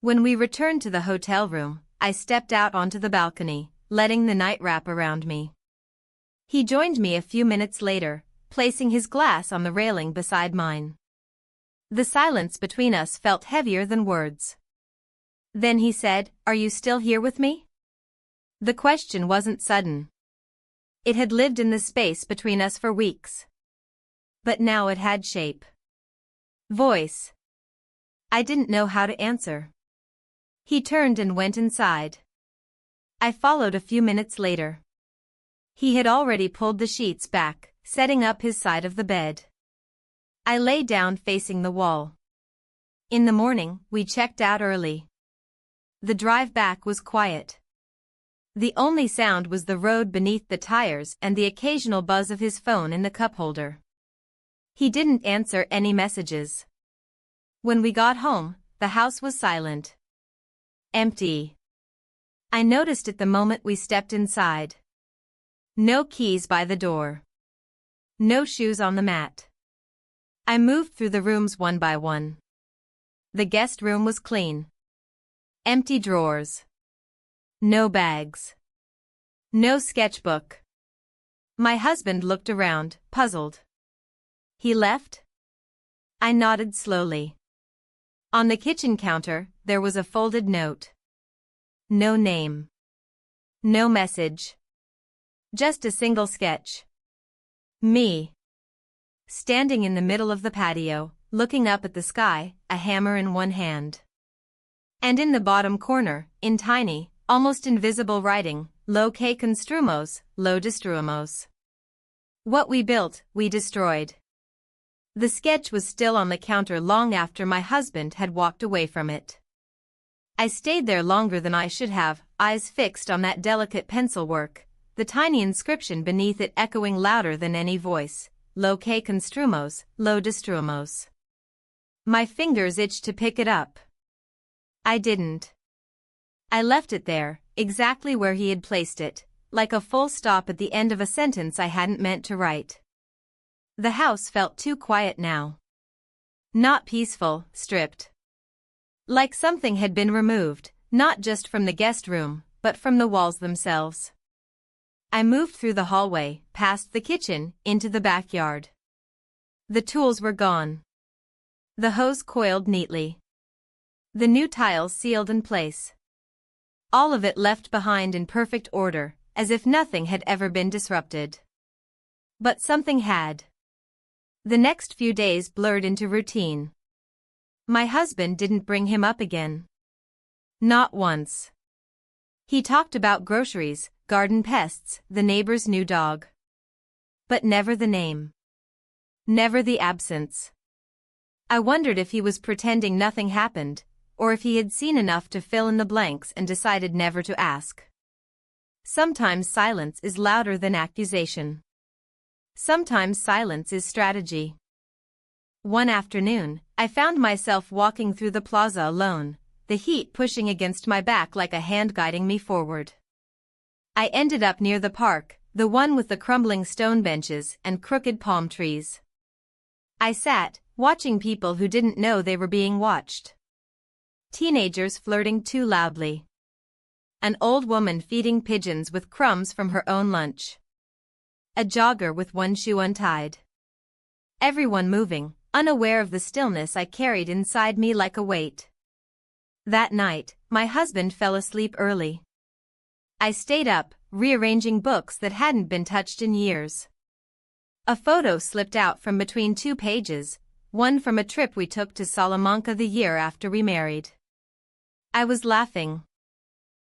When we returned to the hotel room, I stepped out onto the balcony, letting the night wrap around me. He joined me a few minutes later, placing his glass on the railing beside mine. The silence between us felt heavier than words. Then he said, "Are you still here with me?" The question wasn't sudden. It had lived in the space between us for weeks. But now it had shape. Voice. I didn't know how to answer. He turned and went inside. I followed a few minutes later. He had already pulled the sheets back, setting up his side of the bed. I lay down facing the wall. In the morning, we checked out early. The drive back was quiet. The only sound was the road beneath the tires and the occasional buzz of his phone in the cup holder. He didn't answer any messages. When we got home, the house was silent. Empty. I noticed it the moment we stepped inside. No keys by the door. No shoes on the mat. I moved through the rooms one by one. The guest room was clean. Empty drawers. No bags. No sketchbook. My husband looked around, puzzled. He left? I nodded slowly. On the kitchen counter, there was a folded note. No name. No message. Just a single sketch. Me. Standing in the middle of the patio, looking up at the sky, a hammer in one hand. And in the bottom corner, in tiny, almost invisible writing, Lo que construimos, lo destruimos. What we built, we destroyed. The sketch was still on the counter long after my husband had walked away from it. I stayed there longer than I should have, eyes fixed on that delicate pencil work, the tiny inscription beneath it echoing louder than any voice, Lo que construimos, lo destruimos. My fingers itched to pick it up. I didn't. I left it there, exactly where he had placed it, like a full stop at the end of a sentence I hadn't meant to write. The house felt too quiet now. Not peaceful, stripped. Like something had been removed, not just from the guest room, but from the walls themselves. I moved through the hallway, past the kitchen, into the backyard. The tools were gone. The hose coiled neatly. The new tiles sealed in place. All of it left behind in perfect order, as if nothing had ever been disrupted. But something had. The next few days blurred into routine. My husband didn't bring him up again. Not once. He talked about groceries, garden pests, the neighbor's new dog. But never the name. Never the absence. I wondered if he was pretending nothing happened, or if he had seen enough to fill in the blanks and decided never to ask. Sometimes silence is louder than accusation. Sometimes silence is strategy. One afternoon, I found myself walking through the plaza alone, the heat pushing against my back like a hand guiding me forward. I ended up near the park, the one with the crumbling stone benches and crooked palm trees. I sat, watching people who didn't know they were being watched. Teenagers flirting too loudly. An old woman feeding pigeons with crumbs from her own lunch. A jogger with one shoe untied. Everyone moving, unaware of the stillness I carried inside me like a weight. That night, my husband fell asleep early. I stayed up, rearranging books that hadn't been touched in years. A photo slipped out from between two pages, one from a trip we took to Salamanca the year after we married. I was laughing.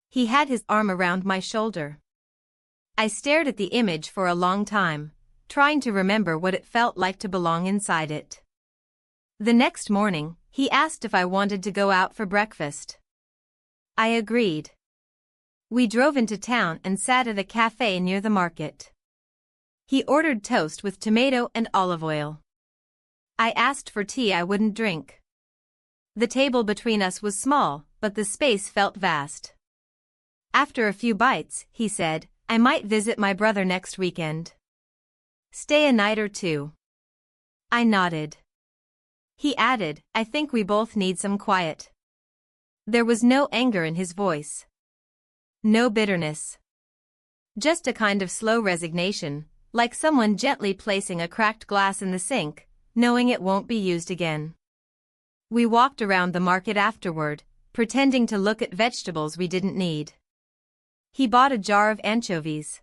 He had his arm around my shoulder. I stared at the image for a long time, trying to remember what it felt like to belong inside it. The next morning, he asked if I wanted to go out for breakfast. I agreed. We drove into town and sat at a cafe near the market. He ordered toast with tomato and olive oil. I asked for tea I wouldn't drink. The table between us was small, but the space felt vast. After a few bites, he said, I might visit my brother next weekend. Stay a night or two. I nodded. He added, I think we both need some quiet. There was no anger in his voice. No bitterness. Just a kind of slow resignation, like someone gently placing a cracked glass in the sink, knowing it won't be used again. We walked around the market afterward, pretending to look at vegetables we didn't need. He bought a jar of anchovies.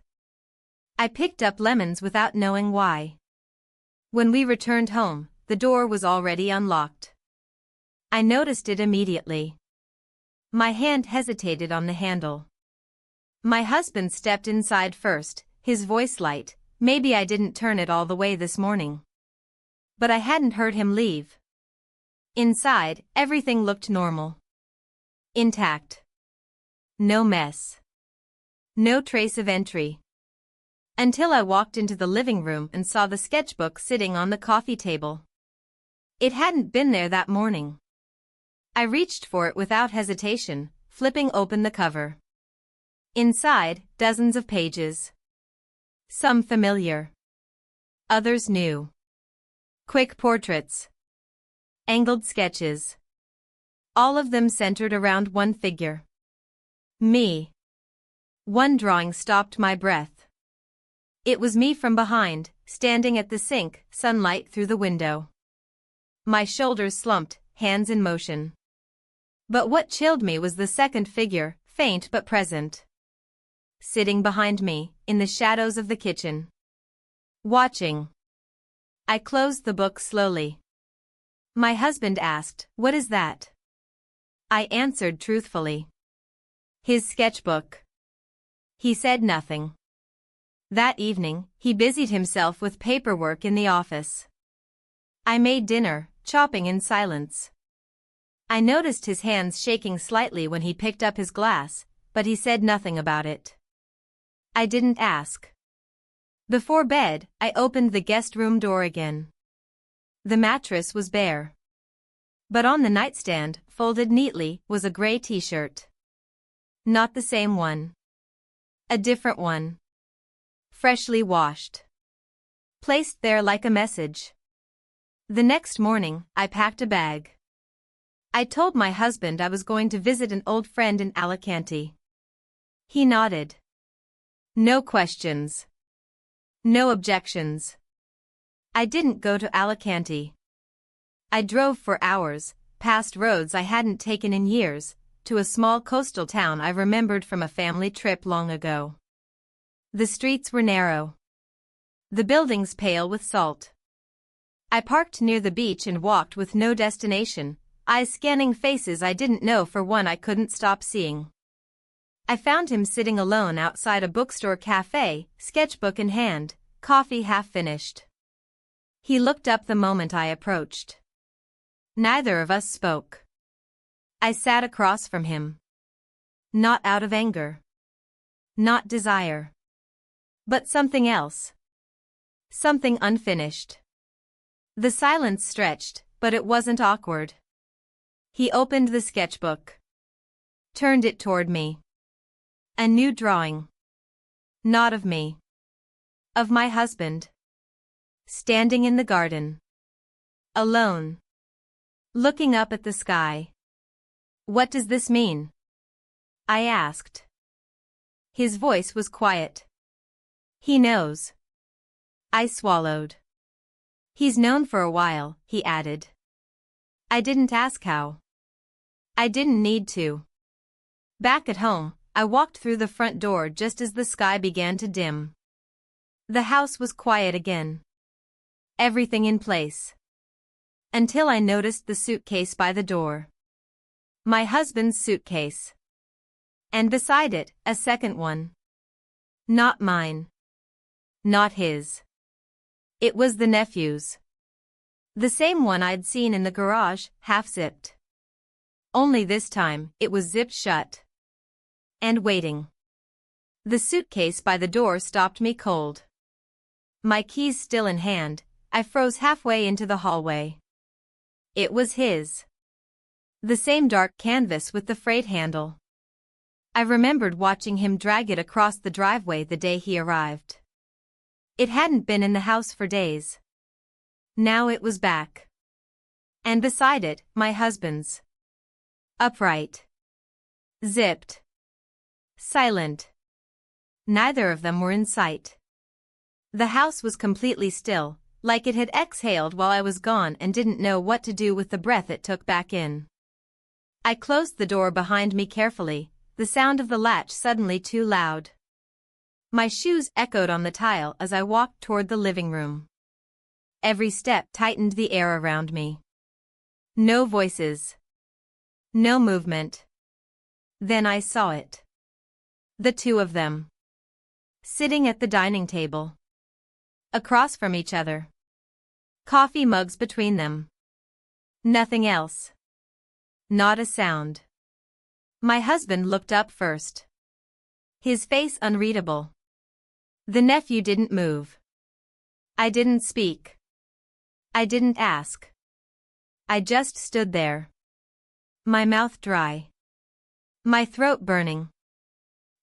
I picked up lemons without knowing why. When we returned home, the door was already unlocked. I noticed it immediately. My hand hesitated on the handle. My husband stepped inside first, his voice light. Maybe I didn't turn it all the way this morning. But I hadn't heard him leave. Inside, everything looked normal. Intact. No mess. No trace of entry. Until I walked into the living room and saw the sketchbook sitting on the coffee table. It hadn't been there that morning. I reached for it without hesitation, flipping open the cover. Inside, dozens of pages. Some familiar. Others new. Quick portraits. Angled sketches. All of them centered around one figure. Me. One drawing stopped my breath. It was me from behind, standing at the sink, sunlight through the window. My shoulders slumped, hands in motion. But what chilled me was the second figure, faint but present. Sitting behind me, in the shadows of the kitchen. Watching. I closed the book slowly. My husband asked, "What is that?" I answered truthfully. His sketchbook. He said nothing. That evening, he busied himself with paperwork in the office. I made dinner, chopping in silence. I noticed his hands shaking slightly when he picked up his glass, but he said nothing about it. I didn't ask. Before bed, I opened the guest room door again. The mattress was bare. But on the nightstand, folded neatly, was a gray t-shirt. Not the same one. A different one. Freshly washed. Placed there like a message. The next morning, I packed a bag. I told my husband I was going to visit an old friend in Alicante. He nodded. No questions. No objections. I didn't go to Alicante. I drove for hours, past roads I hadn't taken in years, to a small coastal town I remembered from a family trip long ago. The streets were narrow. The buildings pale with salt. I parked near the beach and walked with no destination, eyes scanning faces I didn't know for one I couldn't stop seeing. I found him sitting alone outside a bookstore cafe, sketchbook in hand, coffee half finished. He looked up the moment I approached. Neither of us spoke. I sat across from him. Not out of anger. Not desire. But something else. Something unfinished. The silence stretched, but it wasn't awkward. He opened the sketchbook. Turned it toward me. A new drawing. Not of me. Of my husband. Standing in the garden. Alone. Looking up at the sky. What does this mean? I asked. His voice was quiet. He knows. I swallowed. He's known for a while, he added. I didn't ask how. I didn't need to. Back at home, I walked through the front door just as the sky began to dim. The house was quiet again. Everything in place. Until I noticed the suitcase by the door. My husband's suitcase. And beside it, a second one. Not mine. Not his. It was the nephew's. The same one I'd seen in the garage, half-zipped. Only this time, it was zipped shut. And waiting. The suitcase by the door stopped me cold. My keys still in hand, I froze halfway into the hallway. It was his. The same dark canvas with the freight handle. I remembered watching him drag it across the driveway the day he arrived. It hadn't been in the house for days. Now it was back. And beside it, my husband's. Upright. Zipped. Silent. Neither of them were in sight. The house was completely still, like it had exhaled while I was gone and didn't know what to do with the breath it took back in. I closed the door behind me carefully, the sound of the latch suddenly too loud. My shoes echoed on the tile as I walked toward the living room. Every step tightened the air around me. No voices. No movement. Then I saw it. The two of them. Sitting at the dining table. Across from each other. Coffee mugs between them. Nothing else. Not a sound. My husband looked up first. His face unreadable. The nephew didn't move. I didn't speak. I didn't ask. I just stood there. My mouth dry. My throat burning.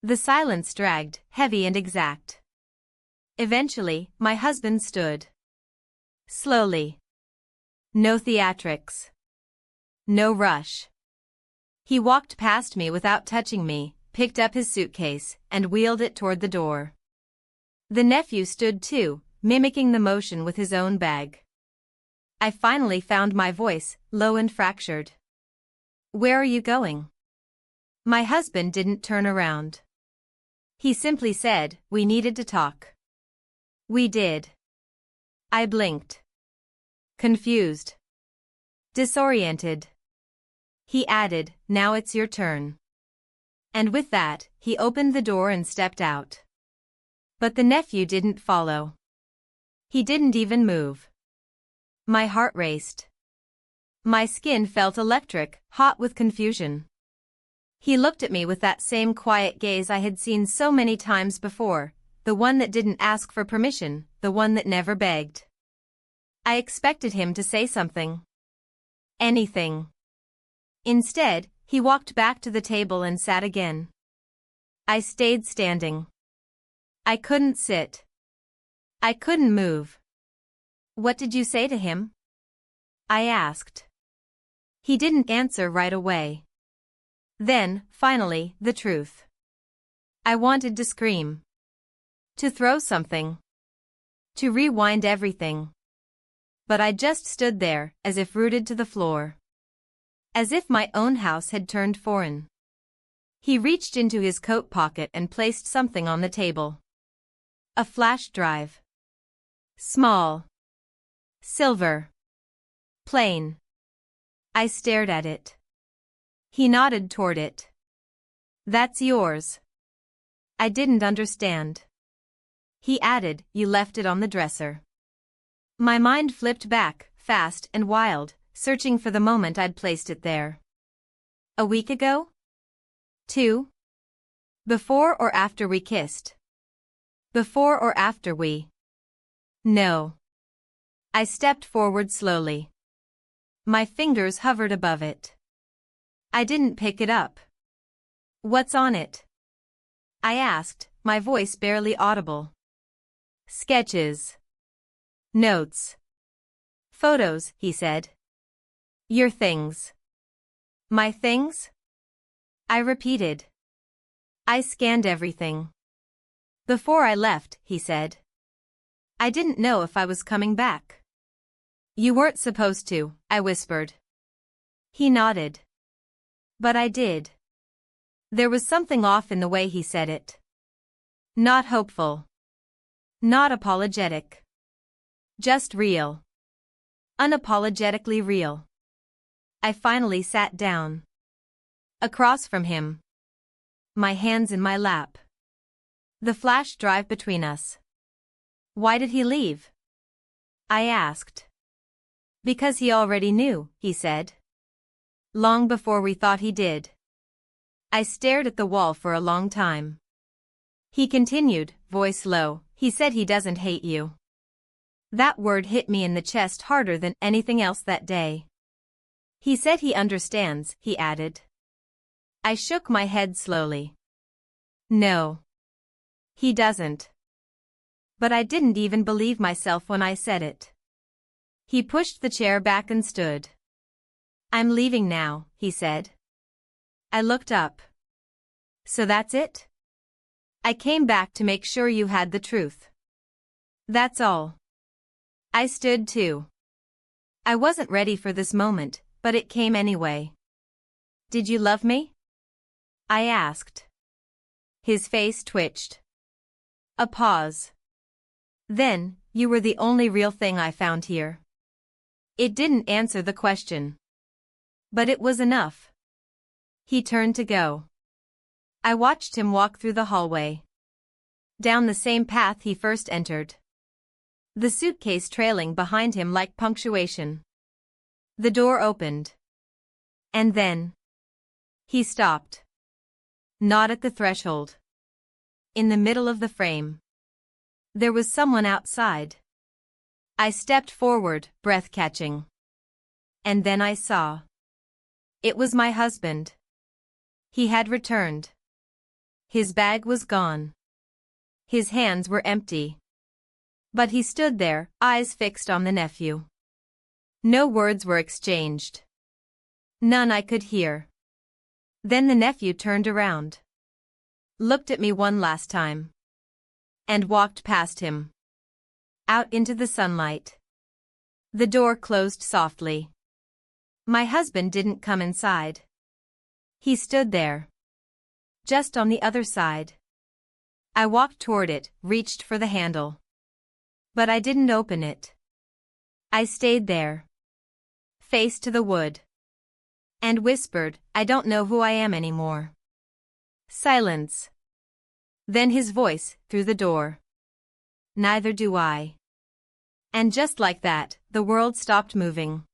The silence dragged, heavy and exact. Eventually, my husband stood. Slowly. No theatrics. No rush. He walked past me without touching me, picked up his suitcase, and wheeled it toward the door. The nephew stood too, mimicking the motion with his own bag. I finally found my voice, low and fractured. Where are you going? My husband didn't turn around. He simply said, we needed to talk. We did. I blinked. Confused. Disoriented. He added, now it's your turn. And with that, he opened the door and stepped out. But the nephew didn't follow. He didn't even move. My heart raced. My skin felt electric, hot with confusion. He looked at me with that same quiet gaze I had seen so many times before, the one that didn't ask for permission, the one that never begged. I expected him to say something. Anything. Instead, he walked back to the table and sat again. I stayed standing. I couldn't sit. I couldn't move. What did you say to him? I asked. He didn't answer right away. Then, finally, the truth. I wanted to scream. To throw something. To rewind everything. But I just stood there, as if rooted to the floor. As if my own house had turned foreign. He reached into his coat pocket and placed something on the table. A flash drive. Small. Silver. Plain. I stared at it. He nodded toward it. That's yours. I didn't understand. He added, you left it on the dresser. My mind flipped back, fast and wild, searching for the moment I'd placed it there. A week ago? 2? Before or after we kissed? Before or after we? No. I stepped forward slowly. My fingers hovered above it. I didn't pick it up. What's on it? I asked, my voice barely audible. Sketches. Notes. Photos, he said. Your things. My things? I repeated. I scanned everything. Before I left, he said. I didn't know if I was coming back. You weren't supposed to, I whispered. He nodded. But I did. There was something off in the way he said it. Not hopeful. Not apologetic. Just real. Unapologetically real. I finally sat down. Across from him. My hands in my lap. The flash drive between us. Why did he leave? I asked. Because he already knew, he said. Long before we thought he did. I stared at the wall for a long time. He continued, voice low, he said he doesn't hate you. That word hit me in the chest harder than anything else that day. He said he understands, he added. I shook my head slowly. No. He doesn't. But I didn't even believe myself when I said it. He pushed the chair back and stood. I'm leaving now, he said. I looked up. So that's it? I came back to make sure you had the truth. That's all. I stood too. I wasn't ready for this moment, but it came anyway. Did you love me? I asked. His face twitched. A pause. Then, you were the only real thing I found here. It didn't answer the question. But it was enough. He turned to go. I watched him walk through the hallway. Down the same path he first entered. The suitcase trailing behind him like punctuation. The door opened. And then. He stopped. Not at the threshold. In the middle of the frame. There was someone outside. I stepped forward, breath catching. And then I saw. It was my husband. He had returned. His bag was gone. His hands were empty. But he stood there, eyes fixed on the nephew. No words were exchanged. None I could hear. Then the nephew turned around. Looked at me one last time. And walked past him. Out into the sunlight. The door closed softly. My husband didn't come inside. He stood there. Just on the other side. I walked toward it, reached for the handle. But I didn't open it. I stayed there. Face to the wood. And whispered, I don't know who I am anymore. Silence. Then his voice, through the door. Neither do I. And just like that, the world stopped moving.